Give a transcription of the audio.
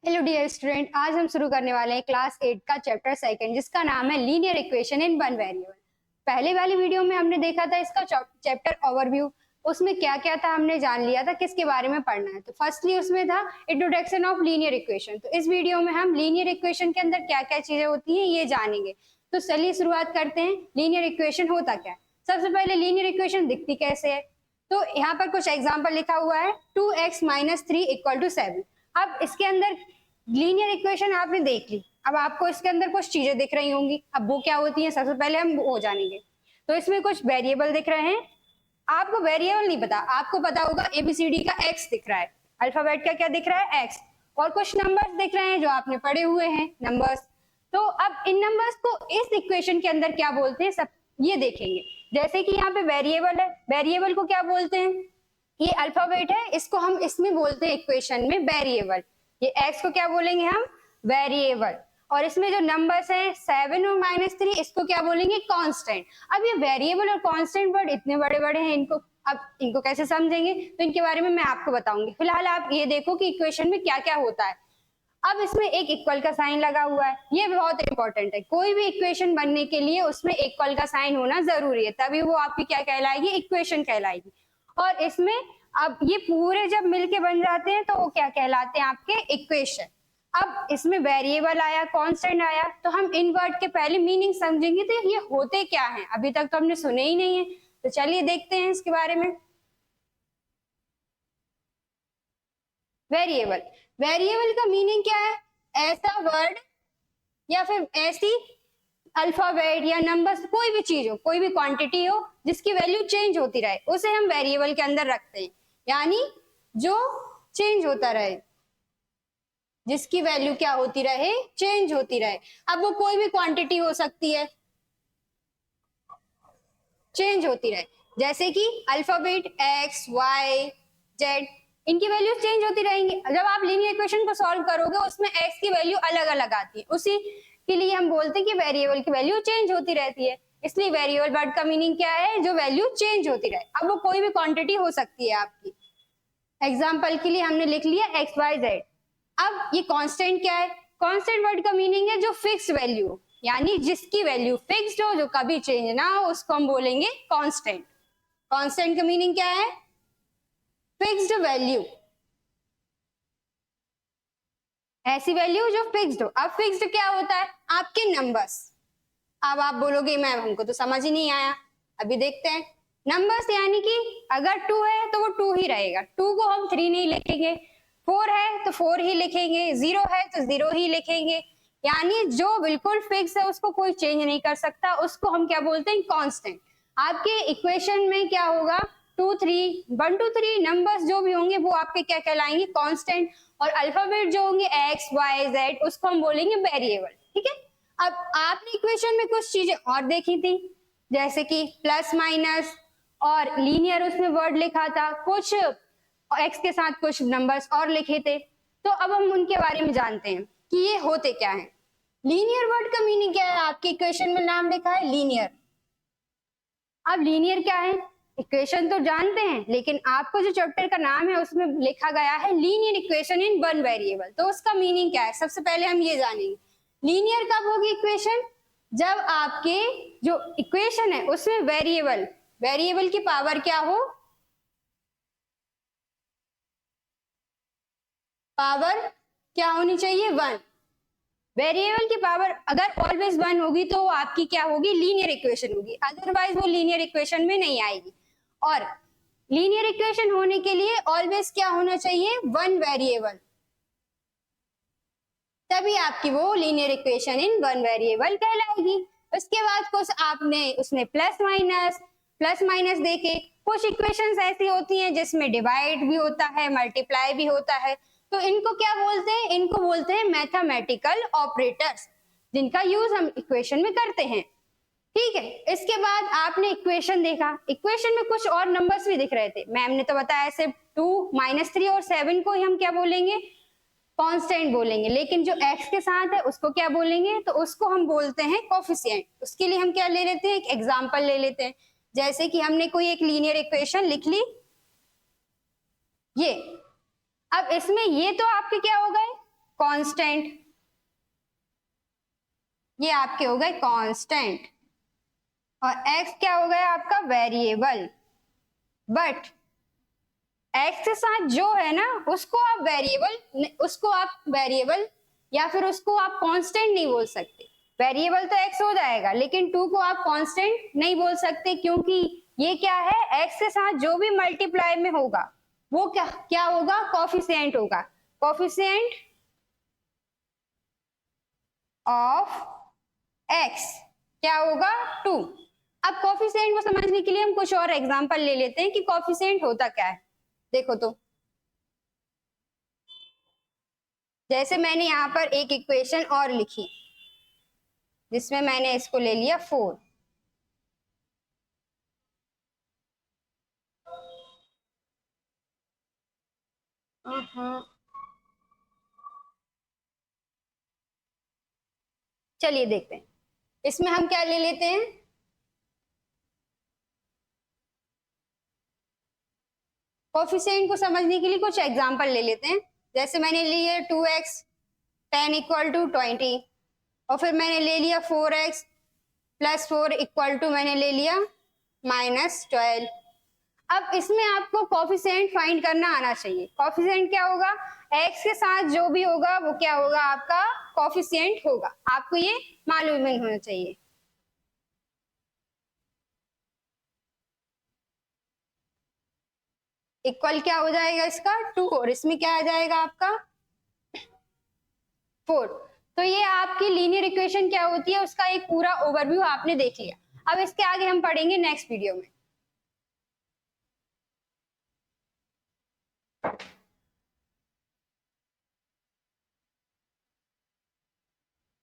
Hello dear student, आज हम शुरू करने वाले हैं क्लास 8 का चैप्टर सेकंड जिसका नाम है linear equation in one variable. पहले वाली वीडियो में हमने देखा था इसका चैप्टर ओवरव्यू। उसमें क्या क्या था हमने जान लिया था, किसके बारे में पढ़ना है। तो फर्स्टली उसमें था इंट्रोडक्शन ऑफ लीनियर इक्वेशन। तो इस वीडियो में हम लीनियर इक्वेशन के अंदर क्या क्या चीजें होती हैं ये जानेंगे। तो चलिए शुरुआत करते हैं। लीनियर इक्वेशन होता क्या है। सबसे पहले लीनियर इक्वेशन दिखती कैसे है। तो यहाँ पर कुछ एग्जाम्पल लिखा हुआ है 2x - 3 = 7। अब इसके अंदर लीनियर इक्वेशन आपने देख ली, अब आपको इसके अंदर कुछ चीजें दिख रही होंगी। अब वो क्या होती हैं सबसे पहले हम वो जानेंगे। तो इसमें कुछ वेरिएबल दिख रहे हैं। आपको वेरिएबल नहीं पता, आपको पता होगा एबीसीडी का एक्स दिख रहा है, अल्फाबेट का क्या दिख रहा है एक्स, और कुछ नंबर्स दिख रहे हैं जो आपने पढ़े हुए हैं नंबर्स। तो अब इन नंबर्स को इस इक्वेशन के अंदर क्या बोलते हैं सब ये देखेंगे। जैसे कि यहाँ पे वेरिएबल है, वेरिएबल को क्या बोलते हैं, ये अल्फाबेट है, इसको हम इसमें बोलते हैं इक्वेशन में वेरिएबल। ये एक्स को क्या बोलेंगे हम, वेरिएबल। और इसमें जो नंबर्स हैं 7 और -3 इसको क्या बोलेंगे, कांस्टेंट। अब ये वेरिएबल और कांस्टेंट वर्ड इतने बड़े बड़े हैं, इनको अब इनको कैसे समझेंगे, तो इनके बारे में मैं आपको बताऊंगी। फिलहाल आप ये देखो कि इक्वेशन में क्या क्या होता है। अब इसमें एक इक्वल का साइन लगा हुआ है, ये बहुत इंपॉर्टेंट है। कोई भी इक्वेशन बनने के लिए उसमें इक्वल का साइन होना जरूरी है, तभी वो आपकी क्या कहलाएगी, इक्वेशन कहलाएगी। और इसमें अब ये पूरे जब मिलके बन जाते हैं तो वो क्या कहलाते हैं, आपके इक्वेशन। अब इसमें वेरिएबल आया, कांस्टेंट आया, तो हम इन वर्ड के पहले मीनिंग समझेंगे। तो ये होते क्या हैं, अभी तक तो हमने सुने ही नहीं है, तो चलिए देखते हैं इसके बारे में। वेरिएबल, वेरिएबल का मीनिंग क्या है, ऐसा वर्ड या फिर ऐसी अल्फाबेट या नंबर्स, कोई भी चीज हो, कोई भी क्वांटिटी हो जिसकी वैल्यू चेंज होती रहे, उसे हम वेरिएबल के अंदर रखते हैं। यानी जो चेंज होता रहे, जिसकी वैल्यू क्या होती रहे, चेंज होती रहे। अब वो कोई भी क्वांटिटी हो सकती है, चेंज होती रहे। जैसे कि अल्फाबेट एक्स वाई जेड, इनकी वैल्यू चेंज होती रहेंगी। जब आप लीनियर इक्वेशन को सॉल्व करोगे उसमें एक्स की वैल्यू अलग अलग आती है, उसी के लिए हम बोलते हैं कि वेरिएबल की वैल्यू चेंज होती रहती है। इसलिए वेरिएबल वर्ड का मीनिंग क्या है, जो वैल्यू चेंज होती रहे। अब वो कोई भी क्वांटिटी हो सकती है आपकी। एग्जाम्पल के लिए हमने लिख लिया एक्स वाई जेड। अब ये कांस्टेंट क्या है, कांस्टेंट वर्ड का मीनिंग है जो फिक्स वैल्यू, यानी जिसकी वैल्यू फिक्स्ड हो, जो कभी चेंज ना हो, उसको हम बोलेंगे कांस्टेंट। कांस्टेंट का मीनिंग क्या है, फिक्स्ड वैल्यू, ऐसी वैल्यू जो फिक्स्ड हो। अब फिक्स्ड क्या होता है, आपके नंबर्स। अब आप बोलोगे मैम हमको तो समझ ही नहीं आया, अभी देखते हैं। नंबर्स यानी कि अगर 2 है तो वो 2 ही रहेगा, 2 को हम 3 नहीं लिखेंगे। 4 है तो 4 ही लिखेंगे, 0 है तो 0 ही लिखेंगे। यानी जो बिल्कुल फिक्स है उसको कोई चेंज नहीं कर सकता, उसको हम क्या बोलते हैं, कांस्टेंट। आपके इक्वेशन में क्या होगा, 2 3 1 2 3 नंबर्स जो भी होंगे वो आपके क्या कहलाएंगे, कांस्टेंट। और अल्फाबेट जो होंगे एक्स वाई जेड, उसको हम बोलेंगे वेरिएबल। ठीक है। अब आपने इक्वेशन में कुछ चीजें और देखी थी, जैसे कि प्लस माइनस और लीनियर, उसमें वर्ड लिखा था, कुछ एक्स के साथ कुछ नंबर्स और लिखे थे। तो अब हम उनके बारे में जानते हैं कि ये होते क्या है। लीनियर वर्ड का मीनिंग क्या है, आपके इक्वेशन में नाम लिखा है लीनियर। अब लीनियर क्या है, इक्वेशन तो जानते हैं, लेकिन आपको जो चैप्टर का नाम है उसमें लिखा गया है linear equation in one variable. तो उसका मीनिंग क्या है, सबसे पहले हम ये जानेंगे। लीनियर कब होगी इक्वेशन, जब आपके जो इक्वेशन है उसमें वेरिएबल, वेरिएबल की पावर क्या हो, पावर क्या होनी चाहिए, 1। वेरिएबल की पावर अगर ऑलवेज 1 होगी तो आपकी क्या होगी, लीनियर इक्वेशन होगी, अदरवाइज वो लीनियर इक्वेशन में नहीं आएगी। और लीनियर इक्वेशन होने के लिए ऑलवेज क्या होना चाहिए, 1 वेरिएबल, तभी आपकी वो लीनियर इक्वेशन इन 1 वेरिएबल कहलाएगी। उसके बाद कुछ आपने उसमें प्लस माइनस देखे। कुछ इक्वेशंस ऐसी होती हैं जिसमें डिवाइड भी होता है, मल्टीप्लाई भी होता है, तो इनको क्या बोलते हैं, इनको बोलते हैं मैथमेटिकल ऑपरेटर्स, जिनका यूज हम इक्वेशन में करते हैं। ठीक है। इसके बाद आपने इक्वेशन देखा, इक्वेशन में कुछ और नंबर्स भी दिख रहे थे, मैम ने तो बताया सिर्फ 2 -3 और 7 को ही हम क्या बोलेंगे, कांस्टेंट बोलेंगे। लेकिन जो x के साथ है उसको क्या बोलेंगे, तो उसको हम बोलते हैं कोफिशिएंट। उसके लिए हम क्या ले लेते हैं, एक एग्जांपल ले लेते हैं। जैसे कि हमने कोई एक लीनियर इक्वेशन लिख ली, ये। अब इसमें ये तो आपके क्या हो गए कांस्टेंट, ये आपके हो गए कांस्टेंट, और x क्या हो गया आपका वेरिएबल। बट x के साथ जो है ना उसको आप वेरिएबल या फिर उसको आप कांस्टेंट नहीं बोल सकते। वेरिएबल तो x हो जाएगा लेकिन 2 को आप कांस्टेंट नहीं बोल सकते, क्योंकि ये क्या है, x के साथ जो भी मल्टीप्लाई में होगा वो क्या क्या होगा, कोफिशिएंट होगा। कोफिशिएंट ऑफ x क्या होगा 2। अब कोफिशिएंट को समझने के लिए हम कुछ और एग्जांपल ले लेते हैं कि कोफिशिएंट होता क्या है। देखो तो जैसे मैंने यहाँ पर एक इक्वेशन और लिखी जिसमें मैंने इसको ले लिया 4। चलिए देखते हैं इसमें हम क्या ले लेते हैं। कोफिशिएंट को समझने के लिए कुछ एग्जांपल ले लेते हैं। जैसे मैंने लिए 2x 10 इक्वल टू 20, और फिर मैंने ले लिया 4x प्लस 4 इक्वल टू मैंने ले लिया -12। अब इसमें आपको कोफिशिएंट फाइंड करना आना चाहिए। कोफिशिएंट क्या होगा, x के साथ जो भी होगा वो क्या होगा आपका कोफिशिएंट होगा। आपको ये मालूम ही होना चाहिए। इक्वल क्या हो जाएगा इसका 2, और इसमें क्या आ जाएगा आपका 4। तो ये आपकी लीनियर इक्वेशन क्या होती है उसका एक पूरा ओवरव्यू आपने देख लिया। अब इसके आगे हम पढ़ेंगे नेक्स्ट वीडियो में।